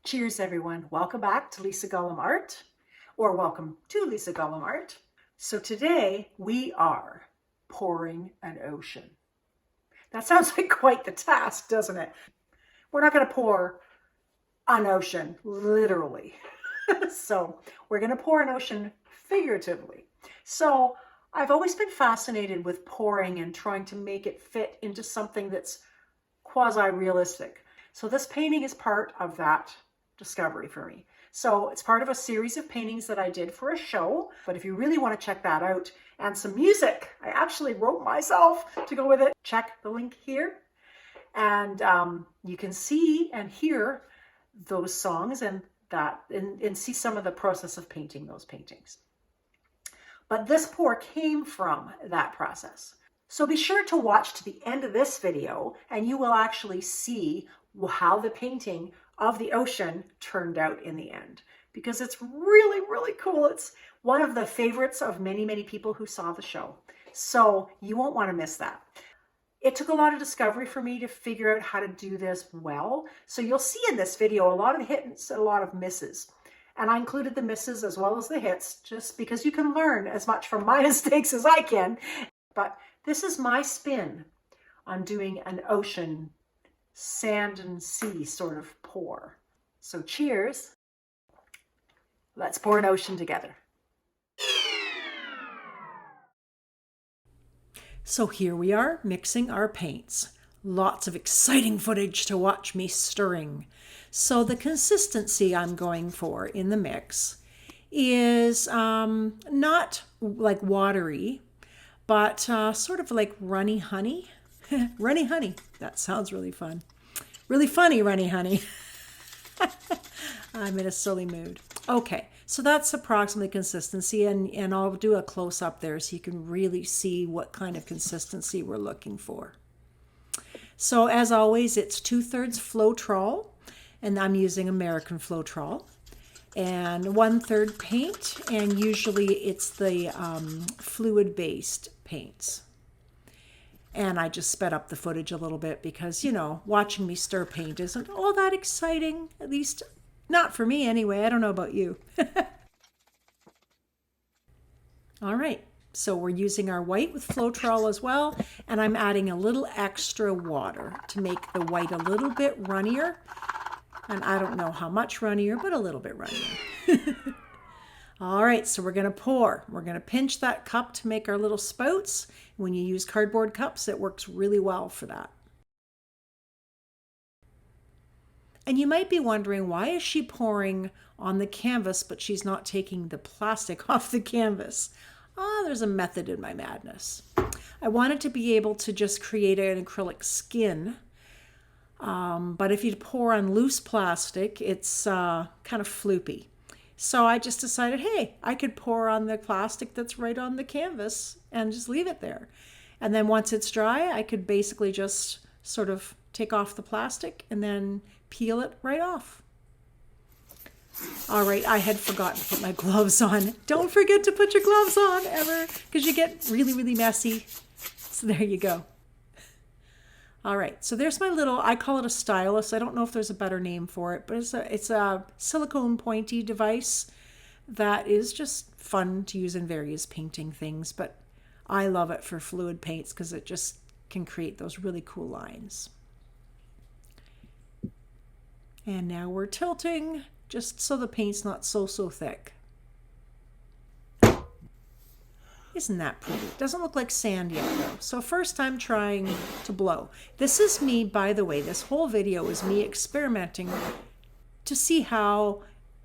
Cheers, everyone. Welcome back to Lisa Gollum Art, or welcome to Lisa Gollum Art. So today we are pouring an ocean. That sounds like quite the task, doesn't it? We're not going to pour an ocean, literally. So we're going to pour an ocean figuratively. So I've always been fascinated with pouring and trying to make it fit into something that's quasi-realistic. So this painting is part of that discovery for me. So it's part of a series of paintings that I did for a show, but if you really want to check that out, and some music I actually wrote myself to go with it, check the link here. And you can see and hear those songs and see some of the process of painting those paintings. But this pour came from that process. So be sure to watch to the end of this video and you will actually see how the painting of the ocean turned out in the end, because it's really, really cool. It's one of the favorites of many, many people who saw the show. So you won't want to miss that. It took a lot of discovery for me to figure out how to do this well. So you'll see in this video a lot of hits and a lot of misses. And I included the misses as well as the hits, just because you can learn as much from my mistakes as I can. But this is my spin on doing an ocean, sand and sea sort of pour. So cheers. Let's pour an ocean together. So here we are mixing our paints. Lots of exciting footage to watch me stirring. So the consistency I'm going for in the mix is not like watery, but sort of like runny honey. Runny honey. That sounds really fun. Really funny, runny honey. I'm in a silly mood. Okay, so that's approximately consistency, and I'll do a close-up there so you can really see what kind of consistency we're looking for. So as always, it's 2/3 Floetrol, and I'm using American Floetrol, and 1/3 paint, and usually it's the fluid-based paints. And I just sped up the footage a little bit because, you know, watching me stir paint isn't all that exciting, at least not for me anyway. I don't know about you. All right, so we're using our white with Floetrol as well, and I'm adding a little extra water to make the white a little bit runnier. And I don't know how much runnier, but a little bit runnier. All right, so we're going to pour. We're going to pinch that cup to make our little spouts. When you use cardboard cups, it works really well for that. And you might be wondering, why is she pouring on the canvas, but she's not taking the plastic off the canvas? There's a method in my madness. I wanted to be able to just create an acrylic skin. But if you pour on loose plastic, it's kind of floopy. So I just decided, hey, I could pour on the plastic that's right on the canvas and just leave it there. And then once it's dry, I could basically just sort of take off the plastic and then peel it right off. All right, I had forgotten to put my gloves on. Don't forget to put your gloves on ever, because you get really, really messy. So there you go. All right, so there's my little, I call it a stylus. I don't know if there's a better name for it, but it's a silicone pointy device that is just fun to use in various painting things, but I love it for fluid paints because it just can create those really cool lines. And now we're tilting just so the paint's not so thick. Isn't that pretty? It doesn't look like sand yet though. So first I'm trying to blow. This is me, by the way, this whole video is me experimenting to see how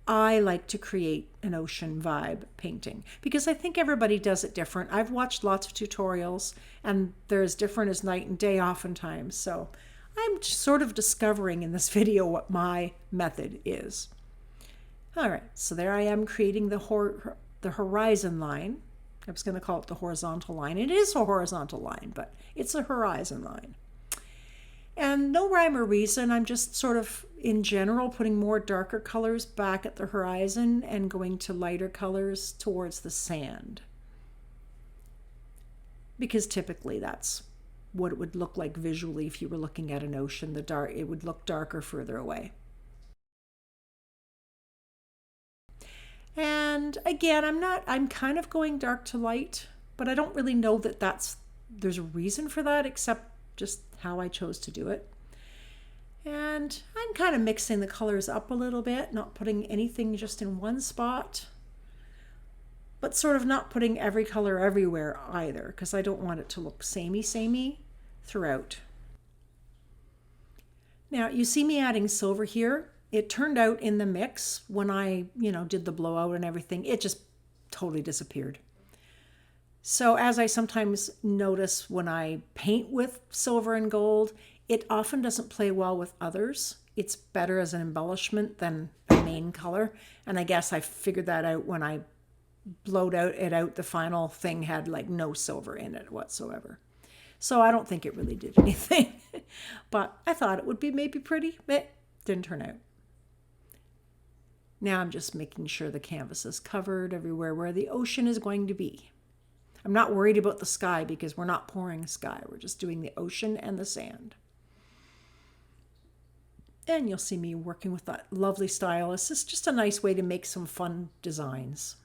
I like to create an ocean vibe painting, because I think everybody does it different. I've watched lots of tutorials and they're as different as night and day oftentimes. So I'm sort of discovering in this video what my method is. All right, so there I am creating the horizon line. I was going to call it the horizontal line. It is a horizontal line, but it's a horizon line. And no rhyme or reason. I'm just sort of, in general, putting more darker colors back at the horizon and going to lighter colors towards the sand. Because typically that's what it would look like visually if you were looking at an ocean. It would look darker further away. And again, I'm kind of going dark to light, but I don't really know that there's a reason for that except just how I chose to do it. And I'm kind of mixing the colors up a little bit, not putting anything just in one spot, but sort of not putting every color everywhere either, because I don't want it to look samey throughout. Now you see me adding silver here. It turned out in the mix when I, did the blowout and everything, it just totally disappeared. So as I sometimes notice when I paint with silver and gold, it often doesn't play well with others. It's better as an embellishment than a main color. And I guess I figured that out when I blowed it out. The final thing had like no silver in it whatsoever. So I don't think it really did anything. But I thought it would be maybe pretty. It didn't turn out. Now I'm just making sure the canvas is covered everywhere where the ocean is going to be. I'm not worried about the sky because we're not pouring sky. We're just doing the ocean and the sand. And you'll see me working with that lovely stylus. It's just a nice way to make some fun designs.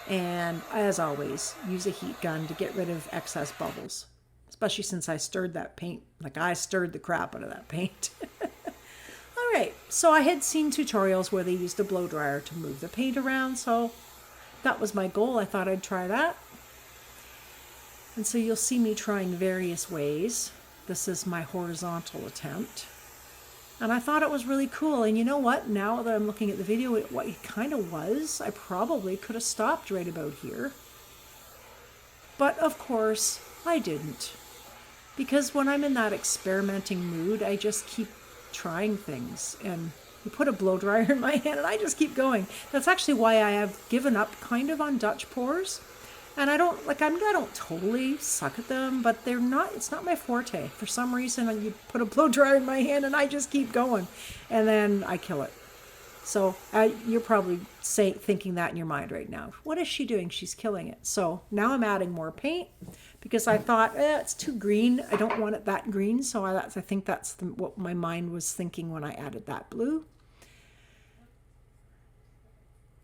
And as always, use a heat gun to get rid of excess bubbles, especially since I stirred that paint. Like I stirred the crap out of that paint. All right, so I had seen tutorials where they used a blow dryer to move the paint around, so that was my goal. I thought I'd try that. And so you'll see me trying various ways. This is my horizontal attempt. And I thought it was really cool. And you know what? Now that I'm looking at the video, what it kind of was, I probably could have stopped right about here. But of course, I didn't. Because when I'm in that experimenting mood, I just keep trying things. And you put a blow dryer in my hand and I just keep going. That's actually why I have given up kind of on Dutch pours. And I don't totally suck at them, but it's not my forte. For some reason, you put a blow dryer in my hand and I just keep going, and then I kill it. So you're probably thinking that in your mind right now. What is she doing? She's killing it. So now I'm adding more paint because I thought, it's too green. I don't want it that green. So I think that's what my mind was thinking when I added that blue.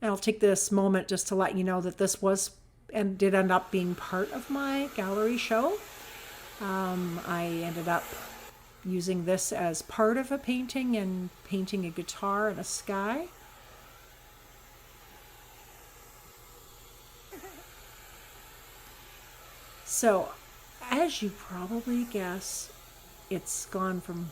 And I'll take this moment just to let you know that this was and did end up being part of my gallery show. I ended up using this as part of a painting and painting a guitar and a sky. So, as you probably guess, it's gone from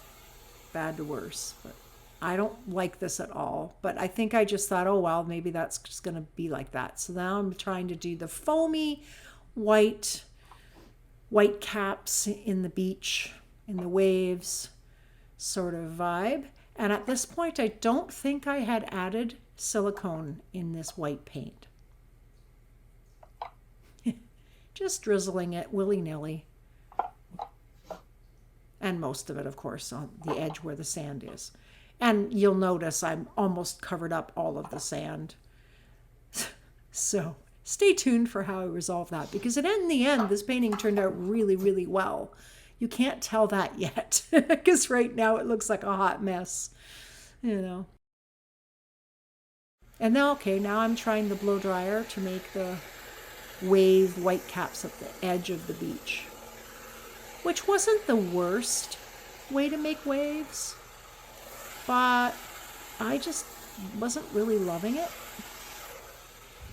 bad to worse. But I don't like this at all, but I think I just thought, oh, well, maybe that's just going to be like that. So now I'm trying to do the foamy white caps in the beach, in the waves sort of vibe. And at this point, I don't think I had added silicone in this white paint. Just drizzling it willy-nilly. And most of it, of course, on the edge where the sand is. And you'll notice I'm almost covered up all of the sand. So stay tuned for how I resolve that, because in the end, this painting turned out really, really well. You can't tell that yet, because right now it looks like a hot mess, And now, now I'm trying the blow dryer to make the wave white caps at the edge of the beach, which wasn't the worst way to make waves. But I just wasn't really loving it.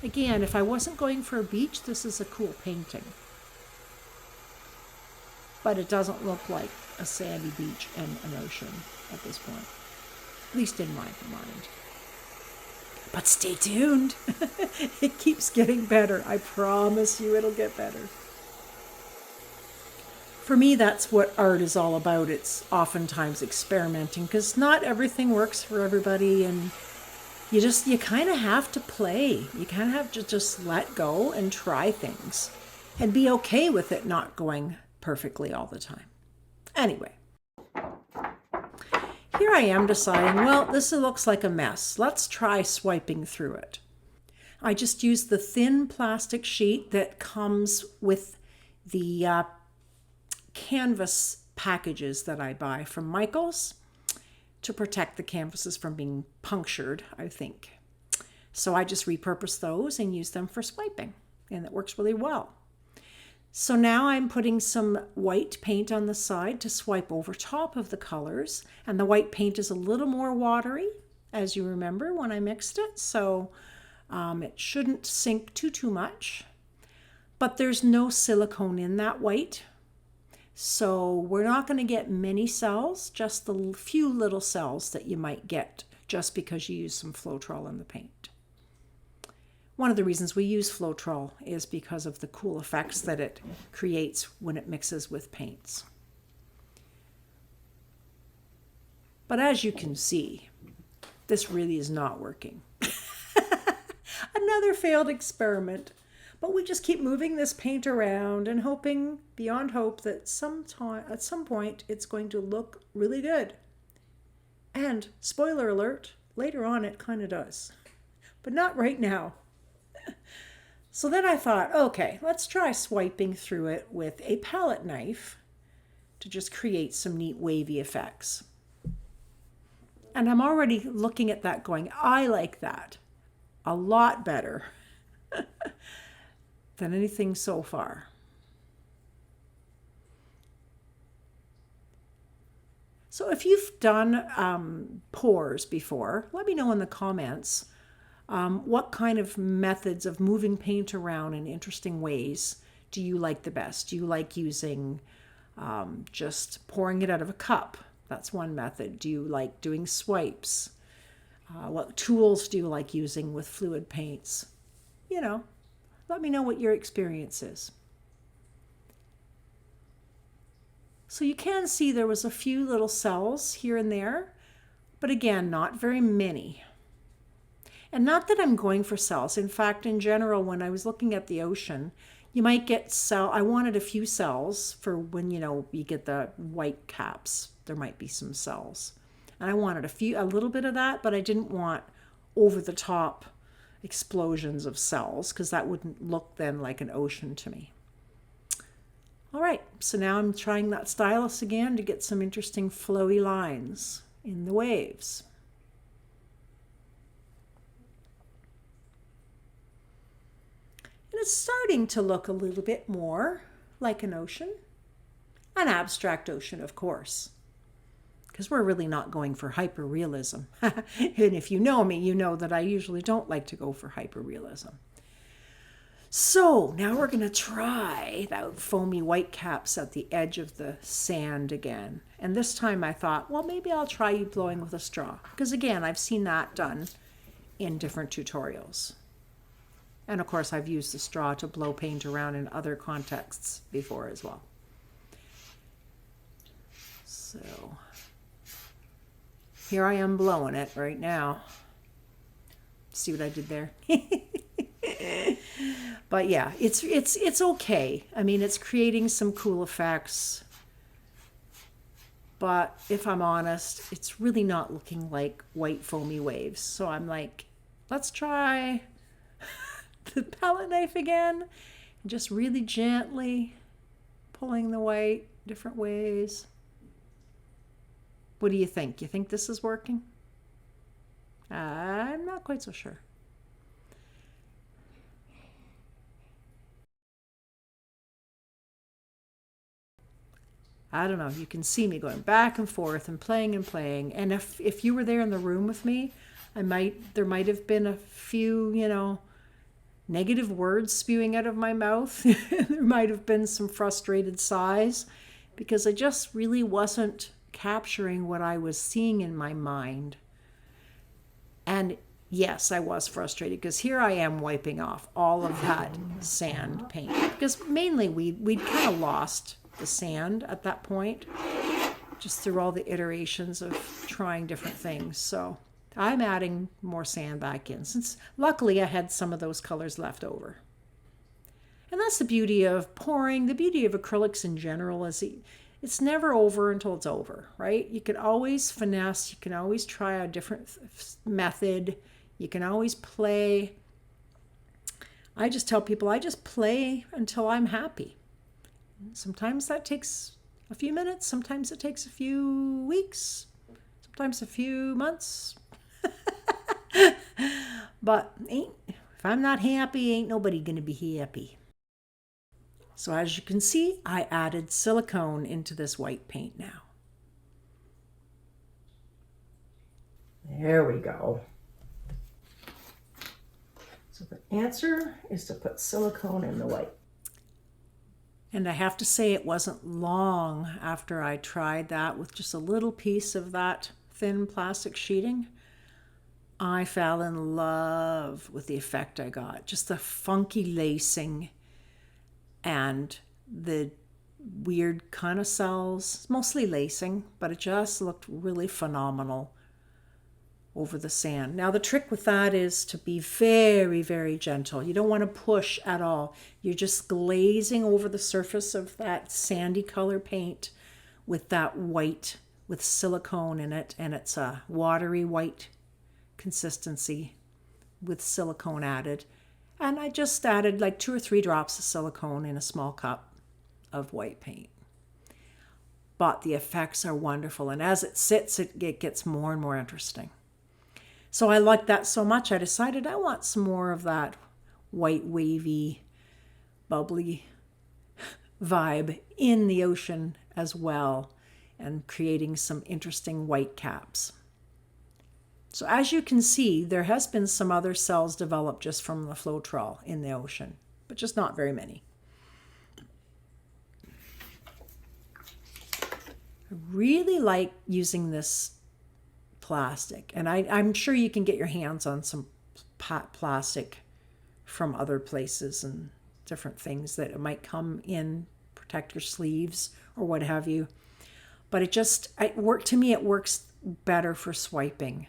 Again, if I wasn't going for a beach, this is a cool painting. But it doesn't look like a sandy beach and an ocean at this point. At least in my mind. But stay tuned. It keeps getting better. I promise you it'll get better. For me, that's what art is all about. It's oftentimes experimenting, because not everything works for everybody, and you kind of have to play. You kind of have to just let go and try things and be okay with it not going perfectly all the time. Anyway, here I am deciding, well, this looks like a mess. Let's try swiping through it. I just used the thin plastic sheet that comes with the canvas packages that I buy from Michael's to protect the canvases from being punctured, I think. So I just repurpose those and use them for swiping, and it works really well. So now I'm putting some white paint on the side to swipe over top of the colors, and the white paint is a little more watery, as you remember when I mixed it, so it shouldn't sink too much. But there's no silicone in that white, so we're not going to get many cells, just the few little cells that you might get just because you use some Floetrol in the paint. One of the reasons we use Floetrol is because of the cool effects that it creates when it mixes with paints. But as you can see, this really is not working. Another failed experiment. But we just keep moving this paint around and hoping beyond hope that at some point it's going to look really good. And spoiler alert, later on it kind of does. But not right now. So then I thought, okay, let's try swiping through it with a palette knife to just create some neat wavy effects. And I'm already looking at that going, I like that a lot better than anything so far. So if you've done pours before, let me know in the comments what kind of methods of moving paint around in interesting ways do you like the best? Do you like using just pouring it out of a cup? That's one method. Do you like doing swipes? What tools do you like using with fluid paints? You know, let me know what your experience is. So you can see there was a few little cells here and there, but again, not very many. And not that I'm going for cells. In fact, in general, when I was looking at the ocean, you might get I wanted a few cells for when, you get the white caps, there might be some cells. And I wanted a little bit of that, but I didn't want over the top explosions of cells because that wouldn't look then like an ocean to me. All right, so now I'm trying that stylus again to get some interesting flowy lines in the waves. And it's starting to look a little bit more like an ocean, an abstract ocean, of course, because we're really not going for hyperrealism. And if you know me, you know that I usually don't like to go for hyperrealism. So now we're going to try that foamy white caps at the edge of the sand again. And this time I thought, well, maybe I'll try you blowing with a straw. Because again, I've seen that done in different tutorials. And of course, I've used the straw to blow paint around in other contexts before as well. So here I am blowing it right now. See what I did there? But yeah, it's okay. I mean, it's creating some cool effects. But if I'm honest, it's really not looking like white foamy waves. So I'm like, let's try the palette knife again. And just really gently pulling the white different ways. What do you think? You think this is working? I'm not quite so sure. I don't know. You can see me going back and forth and playing and playing. And if you were there in the room with me, there might have been a few, negative words spewing out of my mouth. There might have been some frustrated sighs because I just really wasn't capturing what I was seeing in my mind. And yes, I was frustrated because here I am wiping off all of that sand paint because mainly we'd kind of lost the sand at that point just through all the iterations of trying different things. So I'm adding more sand back in since luckily I had some of those colors left over. And that's the beauty of pouring. The beauty of acrylics in general is it's never over until it's over, right? You can always finesse. You can always try a different method. You can always play. I just tell people I just play until I'm happy. Sometimes that takes a few minutes. Sometimes it takes a few weeks. sometimes a few months. But if I'm not happy, ain't nobody gonna be happy. So as you can see, I added silicone into this white paint now. There we go. So the answer is to put silicone in the white. And I have to say, it wasn't long after I tried that with just a little piece of that thin plastic sheeting. I fell in love with the effect I got. Just the funky lacing and the weird kind of cells, mostly lacing, but it just looked really phenomenal over the sand. Now the trick with that is to be very, very gentle. You don't want to push at all. You're just glazing over the surface of that sandy color paint with that white, with silicone in it, and it's a watery white consistency with silicone added. And I just added like 2 or 3 drops of silicone in a small cup of white paint. But the effects are wonderful, and as it sits, it gets more and more interesting. So I liked that so much, I decided I want some more of that white, wavy, bubbly vibe in the ocean as well, and creating some interesting white caps. So as you can see, there has been some other cells developed just from the Floetrol in the ocean, but just not very many. I really like using this plastic, and I'm sure you can get your hands on some plastic from other places and different things that it might come in, protect your sleeves or what have you. But it works better for swiping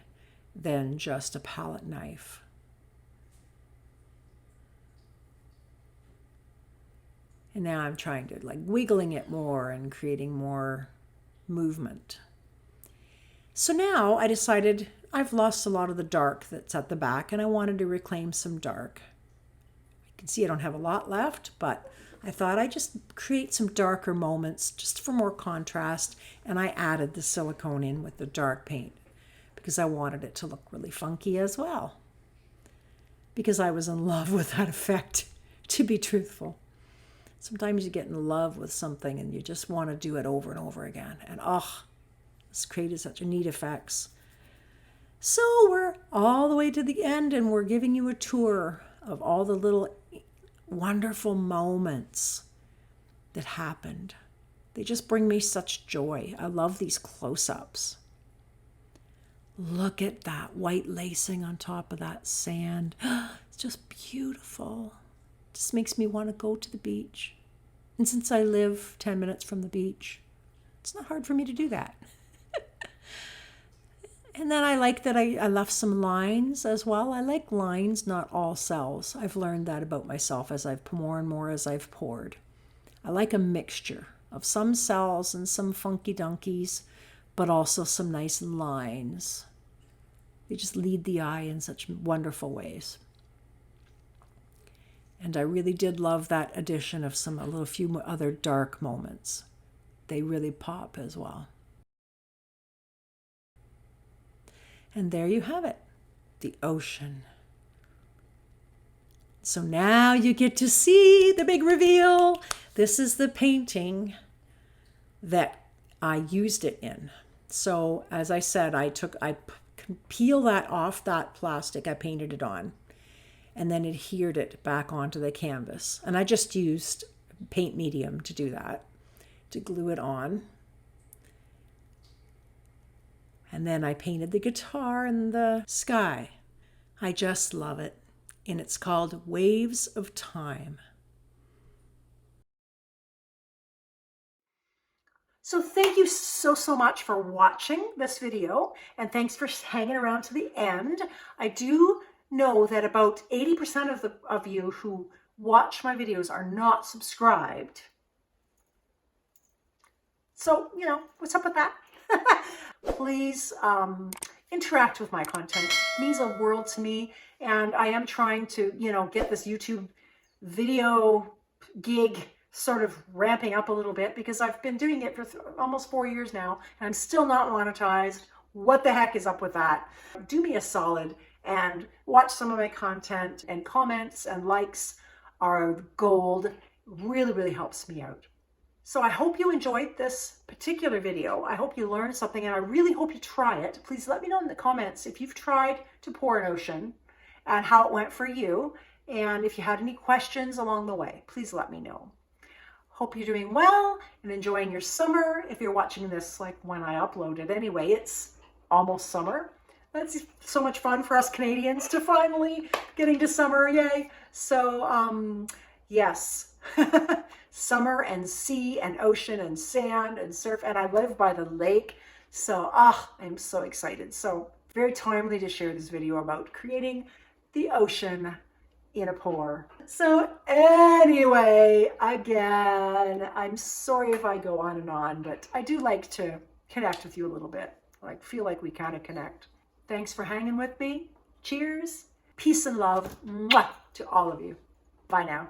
than just a palette knife. And now I'm trying to like wiggling it more and creating more movement. So now I decided I've lost a lot of the dark that's at the back, and I wanted to reclaim some dark. You can see I don't have a lot left, but I thought I'd just create some darker moments just for more contrast, and I added the silicone in with the dark paint because I wanted it to look really funky as well. Because I was in love with that effect, to be truthful. Sometimes you get in love with something and you just want to do it over and over again. And it's created such neat effects. So we're all the way to the end, and we're giving you a tour of all the little wonderful moments that happened. They just bring me such joy. I love these close-ups. Look at that white lacing on top of that sand. It's just beautiful. It just makes me want to go to the beach. And since I live 10 minutes from the beach, it's not hard for me to do that. And then I like that I left some lines as well. I like lines, not all cells. I've learned that about myself as I've more and more as I've poured. I like a mixture of some cells and some funky dunkies, but also some nice lines. They just lead the eye in such wonderful ways. And I really did love that addition of a few other dark moments. They really pop as well. And there you have it, the ocean. So now you get to see the big reveal. This is the painting that I used it in. So as I said, I peel that off that plastic, I painted it on, and then adhered it back onto the canvas. And I just used paint medium to do that, to glue it on. And then I painted the guitar and the sky. I just love it. And it's called Waves of Time. So thank you so much for watching this video, and thanks for hanging around to the end. I do know that about 80% of you who watch my videos are not subscribed. So, what's up with that? Please interact with my content. It means a world to me, and I am trying to, get this YouTube video gig sort of ramping up a little bit, because I've been doing it for almost 4 years now, and I'm still not monetized. what the heck is up with that? Do me a solid and watch some of my content, and comments and likes are gold. Really, really helps me out. So I hope you enjoyed this particular video. I hope you learned something, and I really hope you try it. Please let me know in the comments if you've tried to pour an ocean and how it went for you. And if you had any questions along the way, please let me know. Hope you're doing well and enjoying your summer. If you're watching this like when I upload it anyway, it's almost summer. That's so much fun for us Canadians to finally getting to summer, yay. So yes, summer and sea and ocean and sand and surf, and I live by the lake. So I'm so excited. So very timely to share this video about creating the ocean in a pour. So anyway, again, I'm sorry if I go on and on, but I do like to connect with you a little bit. Like, feel like we kind of connect. Thanks for hanging with me. Cheers. Peace and love. Mwah, to all of you. Bye now.